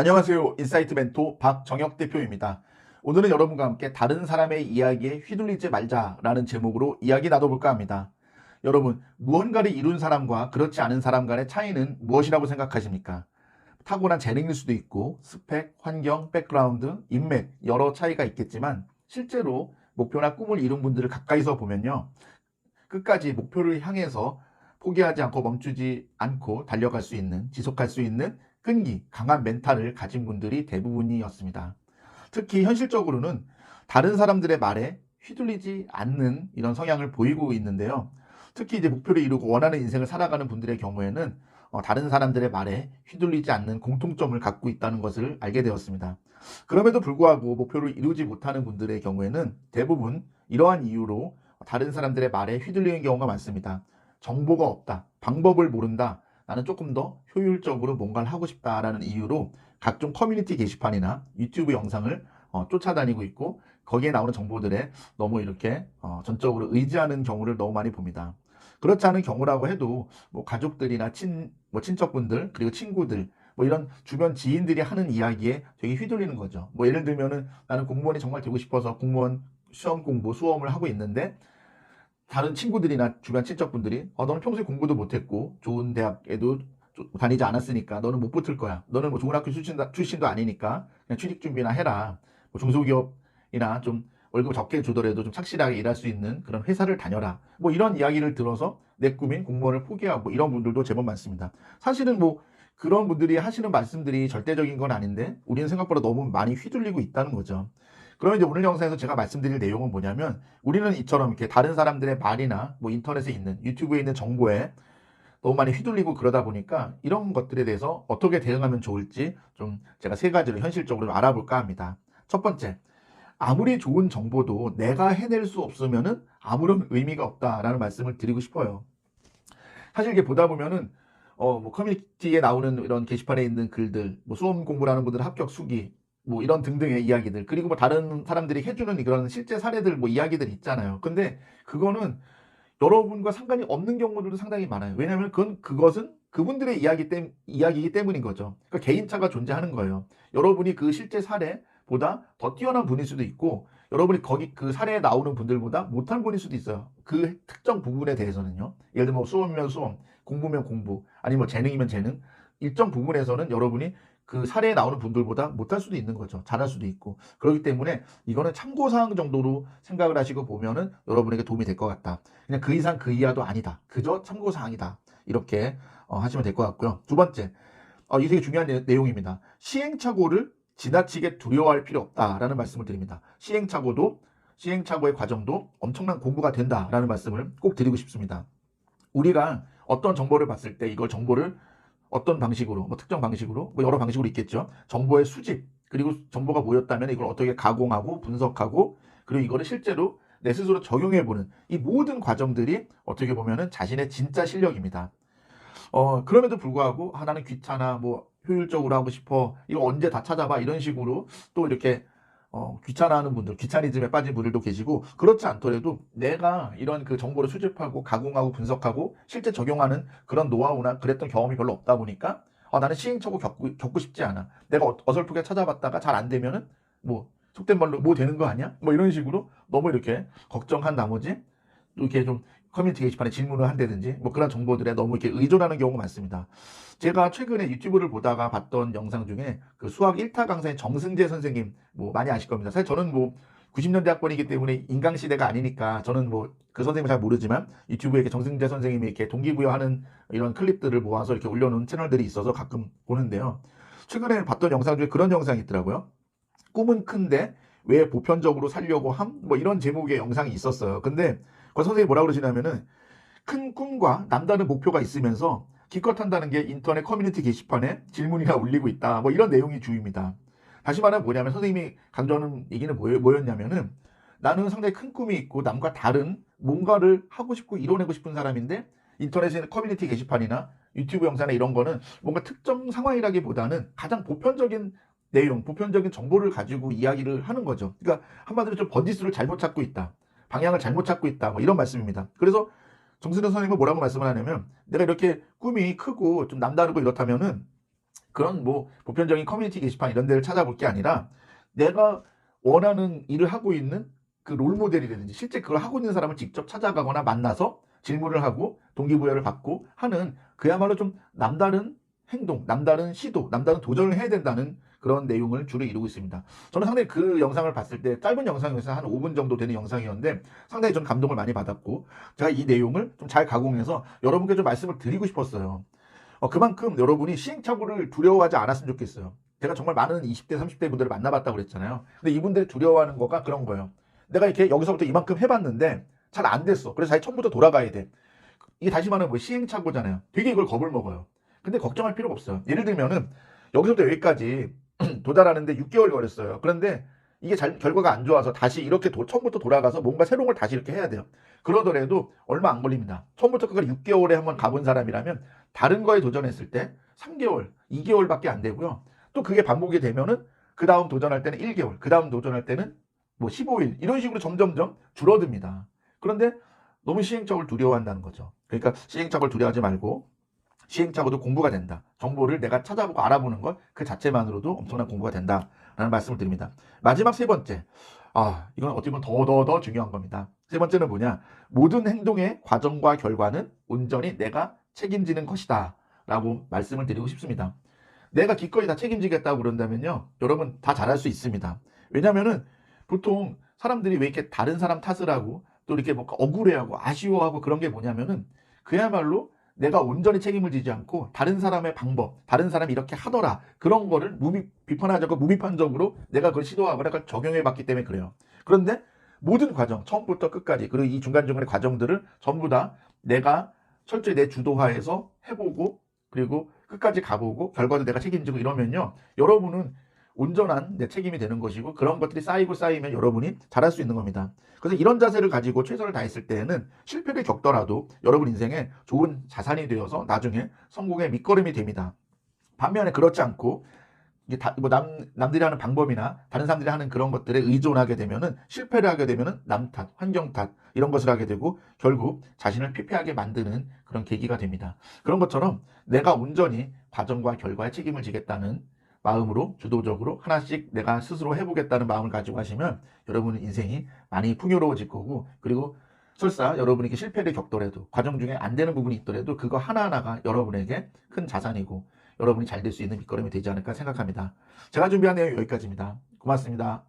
안녕하세요. 인사이트 멘토 박정혁 대표입니다. 오늘은 여러분과 함께 다른 사람의 이야기에 휘둘리지 말자라는 제목으로 이야기 나눠볼까 합니다. 여러분, 무언가를 이룬 사람과 그렇지 않은 사람 간의 차이는 무엇이라고 생각하십니까? 타고난 재능일 수도 있고 스펙, 환경, 백그라운드, 인맥 여러 차이가 있겠지만 실제로 목표나 꿈을 이룬 분들을 가까이서 보면요. 끝까지 목표를 향해서 포기하지 않고 멈추지 않고 달려갈 수 있는, 지속할 수 있는 끈기, 강한 멘탈을 가진 분들이 대부분이었습니다. 특히 현실적으로는 다른 사람들의 말에 휘둘리지 않는 이런 성향을 보이고 있는데요. 특히 이제 목표를 이루고 원하는 인생을 살아가는 분들의 경우에는 다른 사람들의 말에 휘둘리지 않는 공통점을 갖고 있다는 것을 알게 되었습니다. 그럼에도 불구하고 목표를 이루지 못하는 분들의 경우에는 대부분 이러한 이유로 다른 사람들의 말에 휘둘리는 경우가 많습니다. 정보가 없다, 방법을 모른다, 나는 조금 더 효율적으로 뭔가를 하고 싶다라는 이유로 각종 커뮤니티 게시판이나 유튜브 영상을 쫓아다니고 있고 거기에 나오는 정보들에 너무 이렇게 전적으로 의지하는 경우를 너무 많이 봅니다. 그렇지 않은 경우라고 해도 뭐 가족들이나 친척분들 그리고 친구들 뭐 이런 주변 지인들이 하는 이야기에 되게 휘둘리는 거죠. 뭐 예를 들면은 나는 공무원이 정말 되고 싶어서 공무원 시험 공부 수험을 하고 있는데 다른 친구들이나 주변 친척분들이 너는 평소에 공부도 못했고 좋은 대학에도 다니지 않았으니까 너는 못 붙을 거야. 너는 뭐 좋은 학교 출신도 아니니까 그냥 취직 준비나 해라. 뭐 중소기업이나 좀 월급 적게 주더라도 좀 착실하게 일할 수 있는 그런 회사를 다녀라. 뭐 이런 이야기를 들어서 내 꿈인 공무원을 포기하고 이런 분들도 제법 많습니다. 사실은 뭐 그런 분들이 하시는 말씀들이 절대적인 건 아닌데 우리는 생각보다 너무 많이 휘둘리고 있다는 거죠. 그러면 이제 오늘 영상에서 제가 말씀드릴 내용은 뭐냐면 우리는 이처럼 이렇게 다른 사람들의 말이나 뭐 인터넷에 있는 유튜브에 있는 정보에 너무 많이 휘둘리고 그러다 보니까 이런 것들에 대해서 어떻게 대응하면 좋을지 좀 제가 세 가지로 현실적으로 좀 알아볼까 합니다. 첫 번째, 아무리 좋은 정보도 내가 해낼 수 없으면은 아무런 의미가 없다라는 말씀을 드리고 싶어요. 사실 이게 보다 보면은 뭐 커뮤니티에 나오는 이런 게시판에 있는 글들, 뭐 수험 공부를 는 분들 합격 수기, 뭐 이런 등등의 이야기들, 그리고 뭐 다른 사람들이 해주는 그런 실제 사례들, 뭐 이야기들 있잖아요. 근데 그거는 여러분과 상관이 없는 경우들도 상당히 많아요. 왜냐하면 그것은 그분들의 이야기이기 때문인 거죠. 그러니까 개인차가 존재하는 거예요. 여러분이 그 실제 사례보다 더 뛰어난 분일 수도 있고, 여러분이 거기 그 사례에 나오는 분들보다 못한 분일 수도 있어요. 그 특정 부분에 대해서는요. 예를 들면 뭐 수험이면 수험, 공부면 공부, 아니면 뭐 재능이면 재능. 일정 부분에서는 여러분이 그 사례에 나오는 분들보다 못할 수도 있는 거죠. 잘할 수도 있고. 그렇기 때문에 이거는 참고사항 정도로 생각을 하시고 보면은 여러분에게 도움이 될 것 같다. 그냥 그 이상 그 이하도 아니다. 그저 참고사항이다. 이렇게 하시면 될 것 같고요. 두 번째, 이게 되게 중요한 내용입니다. 시행착오를 지나치게 두려워할 필요 없다라는 말씀을 드립니다. 시행착오의 과정도 엄청난 공부가 된다라는 말씀을 꼭 드리고 싶습니다. 우리가 어떤 정보를 봤을 때 이걸 정보를 어떤 방식으로, 뭐 특정 방식으로, 뭐 여러 방식으로 있겠죠. 정보의 수집, 그리고 정보가 모였다면 이걸 어떻게 가공하고 분석하고, 그리고 이거를 실제로 내 스스로 적용해보는 이 모든 과정들이 어떻게 보면은 자신의 진짜 실력입니다. 그럼에도 불구하고, 나는 귀찮아, 뭐 효율적으로 하고 싶어, 이거 언제 다 찾아봐, 이런 식으로 또 이렇게 귀찮아하는 분들, 귀차니즘에 빠진 분들도 계시고, 그렇지 않더라도 내가 이런 그 정보를 수집하고 가공하고 분석하고 실제 적용하는 그런 노하우나 그랬던 경험이 별로 없다 보니까 나는 시행착오 겪고 싶지 않아. 내가 어설프게 찾아봤다가 잘 안 되면은 뭐 속된 말로 뭐 되는 거 아니야? 뭐 이런 식으로 너무 이렇게 걱정한 나머지 이렇게 좀 커뮤니티 게시판에 질문을 한다든지 뭐 그런 정보들에 너무 이렇게 의존하는 경우가 많습니다. 제가 최근에 유튜브를 보다가 봤던 영상 중에 그 수학 1타 강사인 정승재 선생님 뭐 많이 아실 겁니다. 사실 저는 뭐 90년대 학번이기 때문에 인강시대가 아니니까 저는 뭐 그 선생님을 잘 모르지만 유튜브에 이렇게 정승재 선생님이 이렇게 동기부여하는 이런 클립들을 모아서 이렇게 올려놓은 채널들이 있어서 가끔 보는데요. 최근에 봤던 영상 중에 그런 영상이 있더라고요. 꿈은 큰데 왜 보편적으로 살려고 함? 뭐 이런 제목의 영상이 있었어요. 근데 그 선생님이 뭐라 그러시냐면은 큰 꿈과 남다른 목표가 있으면서 기껏 한다는 게 인터넷 커뮤니티 게시판에 질문이나 올리고 있다. 뭐 이런 내용이 주입니다. 다시 말하면 뭐냐면 선생님이 강조하는 얘기는 뭐였냐면은 나는 상당히 큰 꿈이 있고 남과 다른 뭔가를 하고 싶고 이뤄내고 싶은 사람인데 인터넷에 커뮤니티 게시판이나 유튜브 영상이나 이런 거는 뭔가 특정 상황이라기보다는 가장 보편적인 내용, 보편적인 정보를 가지고 이야기를 하는 거죠. 그러니까 한마디로 좀 번지수를 잘못 찾고 있다. 방향을 잘못 찾고 있다. 뭐 이런 말씀입니다. 그래서 정순현 선생님은 뭐라고 말씀을 하냐면 내가 이렇게 꿈이 크고 좀 남다르고 이렇다면은 그런 뭐 보편적인 커뮤니티 게시판 이런 데를 찾아볼 게 아니라 내가 원하는 일을 하고 있는 그 롤모델이라든지 실제 그걸 하고 있는 사람을 직접 찾아가거나 만나서 질문을 하고 동기부여를 받고 하는 그야말로 좀 남다른 행동, 남다른 시도, 남다른 도전을 해야 된다는 그런 내용을 주로 이루고 있습니다. 저는 상당히 그 영상을 봤을 때 짧은 영상이어서 한 5분 정도 되는 영상이었는데 상당히 좀 감동을 많이 받았고 제가 이 내용을 좀 잘 가공해서 여러분께 좀 말씀을 드리고 싶었어요. 그만큼 여러분이 시행착오를 두려워하지 않았으면 좋겠어요. 제가 정말 많은 20대, 30대 분들을 만나봤다고 그랬잖아요. 근데 이분들이 두려워하는 거가 그런 거예요. 내가 이렇게 여기서부터 이만큼 해봤는데 잘 안 됐어. 그래서 다시 처음부터 돌아가야 돼. 이게 다시 말하면 뭐 시행착오잖아요. 되게 이걸 겁을 먹어요. 근데 걱정할 필요가 없어요. 예를 들면은 여기서부터 여기까지 도달하는데 6개월 걸렸어요. 그런데 이게 결과가 안 좋아서 다시 이렇게 처음부터 돌아가서 뭔가 새로운 걸 다시 이렇게 해야 돼요. 그러더라도 얼마 안 걸립니다. 처음부터 끝까지 6개월에 한번 가본 사람이라면 다른 거에 도전했을 때 3개월, 2개월밖에 안 되고요. 또 그게 반복이 되면은 그 다음 도전할 때는 1개월, 그 다음 도전할 때는 뭐 15일 이런 식으로 점점점 줄어듭니다. 그런데 너무 시행착오를 두려워한다는 거죠. 그러니까 시행착오를 두려워하지 말고 시행착오도 공부가 된다. 정보를 내가 찾아보고 알아보는 것 그 자체만으로도 엄청난 공부가 된다라는 말씀을 드립니다. 마지막 세 번째. 이건 어떻게 보면 더 중요한 겁니다. 세 번째는 뭐냐? 모든 행동의 과정과 결과는 온전히 내가 책임지는 것이다. 라고 말씀을 드리고 싶습니다. 내가 기꺼이 다 책임지겠다고 그런다면요. 여러분 다 잘할 수 있습니다. 왜냐면은 보통 사람들이 왜 이렇게 다른 사람 탓을 하고 또 이렇게 뭔가 억울해하고 아쉬워하고 그런 게 뭐냐면은 그야말로 내가 온전히 책임을 지지 않고 다른 사람의 방법, 다른 사람이 이렇게 하더라 그런 거를 비판하지 않고 무비판적으로 내가 그걸 시도하거나 그걸 적용해 봤기 때문에 그래요. 그런데 모든 과정, 처음부터 끝까지 그리고 이 중간중간의 과정들을 전부 다 내가 철저히 내 주도하에서 해보고 그리고 끝까지 가보고 결과도 내가 책임지고 이러면요. 여러분은 온전한 내 책임이 되는 것이고 그런 것들이 쌓이고 쌓이면 여러분이 잘할 수 있는 겁니다. 그래서 이런 자세를 가지고 최선을 다했을 때에는 실패를 겪더라도 여러분 인생에 좋은 자산이 되어서 나중에 성공의 밑거름이 됩니다. 반면에 그렇지 않고 이게 남들이 하는 방법이나 다른 사람들이 하는 그런 것들에 의존하게 되면은 실패를 하게 되면은 남 탓, 환경 탓 이런 것을 하게 되고 결국 자신을 피폐하게 만드는 그런 계기가 됩니다. 그런 것처럼 내가 온전히 과정과 결과에 책임을 지겠다는 마음으로 주도적으로 하나씩 내가 스스로 해보겠다는 마음을 가지고 하시면 여러분의 인생이 많이 풍요로워질 거고 그리고 설사 여러분이 실패를 겪더라도 과정 중에 안 되는 부분이 있더라도 그거 하나하나가 여러분에게 큰 자산이고 여러분이 잘 될 수 있는 밑거름이 되지 않을까 생각합니다. 제가 준비한 내용이 여기까지입니다. 고맙습니다.